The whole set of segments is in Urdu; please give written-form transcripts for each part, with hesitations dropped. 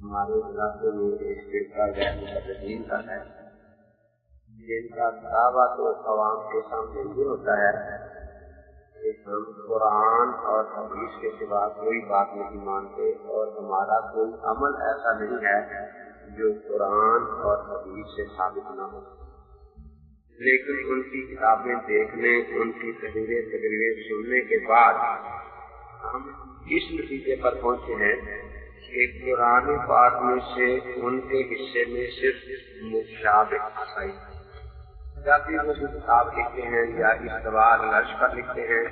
ہمارے علاقے میں ایک فرقہ غیر مقلدین کا ہے، جن کا دعویٰ تو عوام کے سامنے یہ ہوتا ہے کہ ہم قرآن اور حدیث کے سوا کوئی بات نہیں مانتے اور ہمارا کوئی عمل ایسا نہیں ہے جو قرآن اور حدیث سے ثابت نہ ہو، لیکن ان کی کتابیں دیکھنے، ان کی تقریریں سننے کے بعد ہم اس نتیجے پر پہنچے ہیں کہ قرآن پاک میں سے ان کے حصے میں صرف مشابہت آئی، یا پھر وہ کتاب لکھتے ہیں یا استواء العرش پر لکھتے ہیں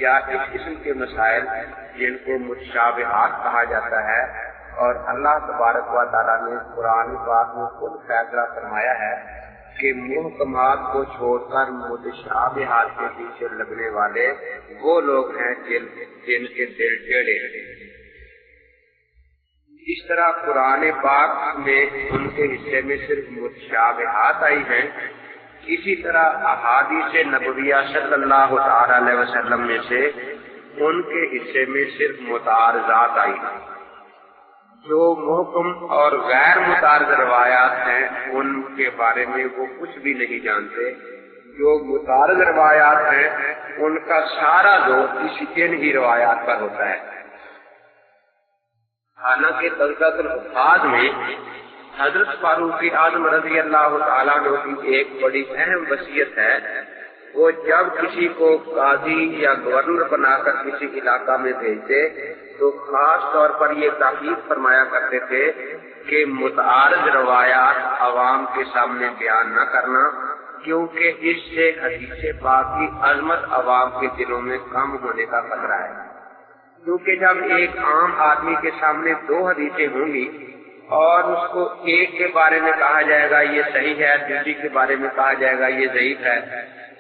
یا اس قسم کے مسائل جن کو مشابہات کہا جاتا ہے، اور اللہ تبارک و تعالیٰ نے قرآن پاک میں خود فیصلہ فرمایا ہے کہ محکمات کو چھوڑ کر متشابہات کے پیچھے لگنے والے وہ لوگ ہیں جن کے دل ٹیڑھے ہیں۔ اس طرح قرآن پاک میں ان کے حصے میں صرف متشابہات آئی ہیں، اسی طرح احادیث نبویہ صلی اللہ تعالی علیہ وسلم میں سے ان کے حصے میں صرف متعارضات آئی ہیں۔ جو محکم اور غیر متعارض روایات ہیں ان کے بارے میں وہ کچھ بھی نہیں جانتے، جو متعارض روایات ہیں ان کا سارا زور ان ہی روایات پر ہوتا ہے۔ حالانکہ تذکرۃ الحفاظ میں حضرت فاروق اعظم رضی اللہ تعالیٰ عنہ کی ایک بڑی اہم وصیت ہے، وہ جب کسی کو قاضی یا گورنر بنا کر کسی علاقہ میں بھیجتے تو خاص طور پر یہ تاکید فرمایا کرتے تھے کہ متعارض روایات عوام کے سامنے بیان نہ کرنا، کیونکہ اس سے حدیث پاک کی عظمت عوام کے دلوں میں کم ہونے کا خطرہ ہے۔ کیونکہ جب ایک عام آدمی کے سامنے دو حدیثیں ہوں گی اور اس کو ایک کے بارے میں کہا جائے گا یہ صحیح ہے، دوسری کے بارے میں کہا جائے گا یہ ضعیف ہے،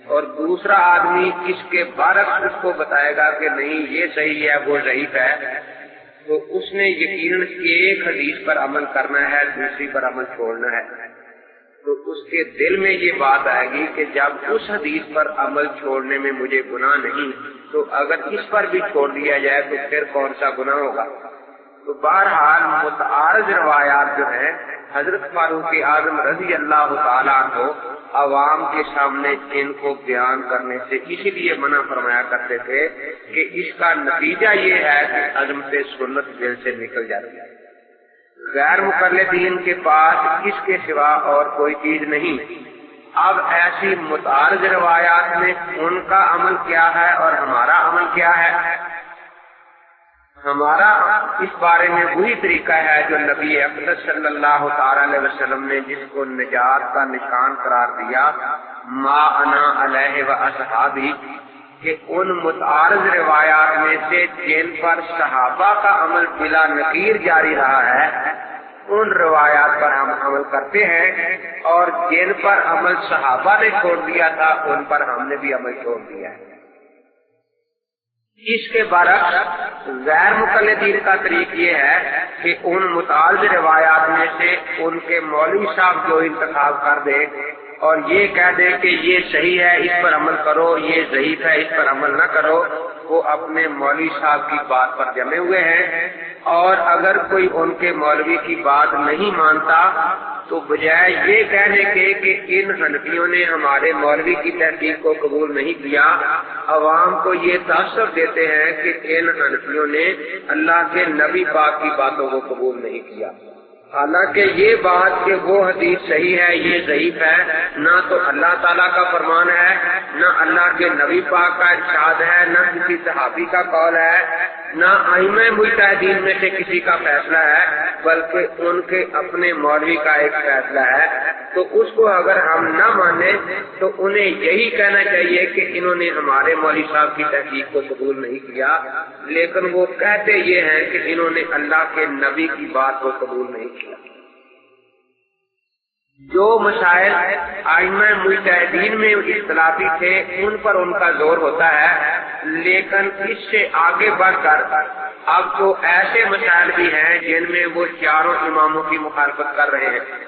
اور دوسرا آدمی اس کے برعکس اس کو بتائے گا کہ نہیں یہ صحیح ہے وہ ضعیف ہے، تو اس نے یقیناً ایک حدیث پر عمل کرنا ہے، دوسری پر عمل چھوڑنا ہے۔ تو اس کے دل میں یہ بات آئے گی کہ جب اس حدیث پر عمل چھوڑنے میں مجھے گناہ نہیں، تو اگر اس پر بھی چھوڑ دیا جائے تو پھر کون سا گناہ ہوگا۔ تو بہرحال متعارض روایات جو ہیں حضرت فاروق اعظم رضی اللہ تعالیٰ عنہ عوام کے سامنے ان کو بیان کرنے سے اسی لیے منع فرمایا کرتے تھے کہ اس کا نتیجہ یہ ہے کہ عظمت سنت دل سے نکل جاتی ہے۔ غیر مقلدین کے پاس اس کے سوا اور کوئی چیز نہیں۔ اب ایسی متعارض روایات میں ان کا عمل کیا ہے اور ہمارا عمل کیا ہے؟ ہمارا اس بارے میں وہی طریقہ ہے جو نبی اقدس صلی اللہ تعالی علیہ وسلم نے جس کو نجات کا نشان قرار دیا، ما انا علیہ و اصحابی، کہ ان متعارض روایات میں سے جن پر صحابہ کا عمل بلا نقیر جاری رہا ہے ان روایات پر ہم عمل کرتے ہیں، اور جن پر عمل صحابہ نے چھوڑ دیا تھا ان پر ہم نے بھی عمل چھوڑ دیا ہے۔ اس کے برعکس غیر مقلدین کا طریق یہ ہے کہ ان متعارض روایات میں سے ان کے مولوی صاحب جو انتخاب کر دے اور یہ کہہ دے کہ یہ صحیح ہے اس پر عمل کرو، یہ ضعیف ہے اس پر عمل نہ کرو، وہ اپنے مولوی صاحب کی بات پر جمے ہوئے ہیں، اور اگر کوئی ان کے مولوی کی بات نہیں مانتا تو بجائے یہ کہنے کے کہ ان حنفیوں نے ہمارے مولوی کی تحقیق کو قبول نہیں کیا، عوام کو یہ تاثر دیتے ہیں کہ ان حنفیوں نے اللہ کے نبی پاک کی باتوں کو قبول نہیں کیا۔ حالانکہ یہ بات کہ وہ حدیث صحیح ہے یہ ضعیف ہے، نہ تو اللہ تعالیٰ کا فرمان ہے، نہ اللہ کے نبی پاک کا ارشاد ہے، نہ کسی صحابی کا قول ہے، نہ ائمہ مجتہدین میں سے کسی کا فیصلہ ہے، بلکہ ان کے اپنے مولوی کا ایک فیصلہ ہے۔ تو اس کو اگر ہم نہ مانیں تو انہیں یہی کہنا چاہیے کہ انہوں نے ہمارے مولوی صاحب کی تحقیق کو قبول نہیں کیا، لیکن وہ کہتے یہ ہیں کہ انہوں نے اللہ کے نبی کی بات کو قبول نہیں کیا۔ جو مسائل ائمہ مجتہدین میں اختلافی تھے ان پر ان کا زور ہوتا ہے، لیکن اس سے آگے بڑھ کر اب تو ایسے مسائل بھی ہیں جن میں وہ چاروں اماموں کی مخالفت کر رہے ہیں۔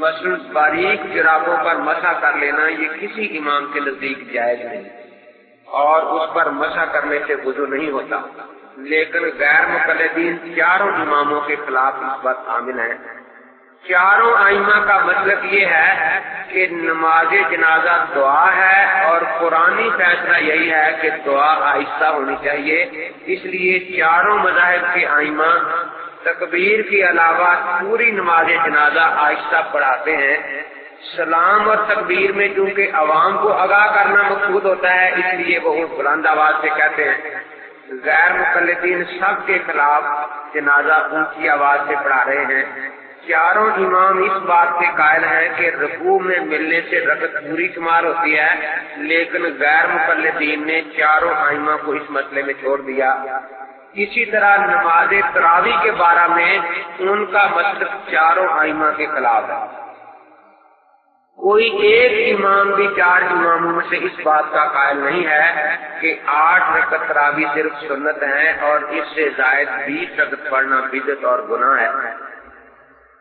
مثلا باریک جرابوں پر مسح کر لینا یہ کسی امام کے نزدیک جائز نہیں، اور اس پر مسح کرنے سے وضو نہیں ہوتا، لیکن غیر مقلدین چاروں اماموں کے خلاف اس بات عامل ہیں۔ چاروں ائمہ کا مطلب یہ ہے کہ نماز جنازہ دعا ہے اور قرآنی فیصلہ یہی ہے کہ دعا آہستہ ہونی چاہیے، اس لیے چاروں مذاہب کے ائمہ تکبیر کے علاوہ پوری نماز جنازہ آہستہ پڑھاتے ہیں۔ سلام اور تکبیر میں چونکہ عوام کو آگاہ کرنا مقصود ہوتا ہے، اس لیے وہ بلند آواز سے کہتے ہیں۔ غیر مقلدین سب کے خلاف جنازہ اونچی آواز سے پڑھا رہے ہیں۔ چاروں امام اس بات سے قائل ہیں کہ رکوع میں ملنے سے رکعت پوری شمار ہوتی ہے، لیکن غیر مقلدین نے چاروں ائمہ کو اس مسئلے میں چھوڑ دیا۔ اسی طرح نماز تراویح کے بارے میں ان کا مسلک چاروں ائمہ کے خلاف ہے۔ کوئی ایک امام بھی چار اماموں میں سے اس بات کا قائل نہیں ہے کہ 8 رکعت تراویح صرف سنت ہے اور اس سے زائد 20 رکعت پڑھنا بدعت اور گناہ ہے۔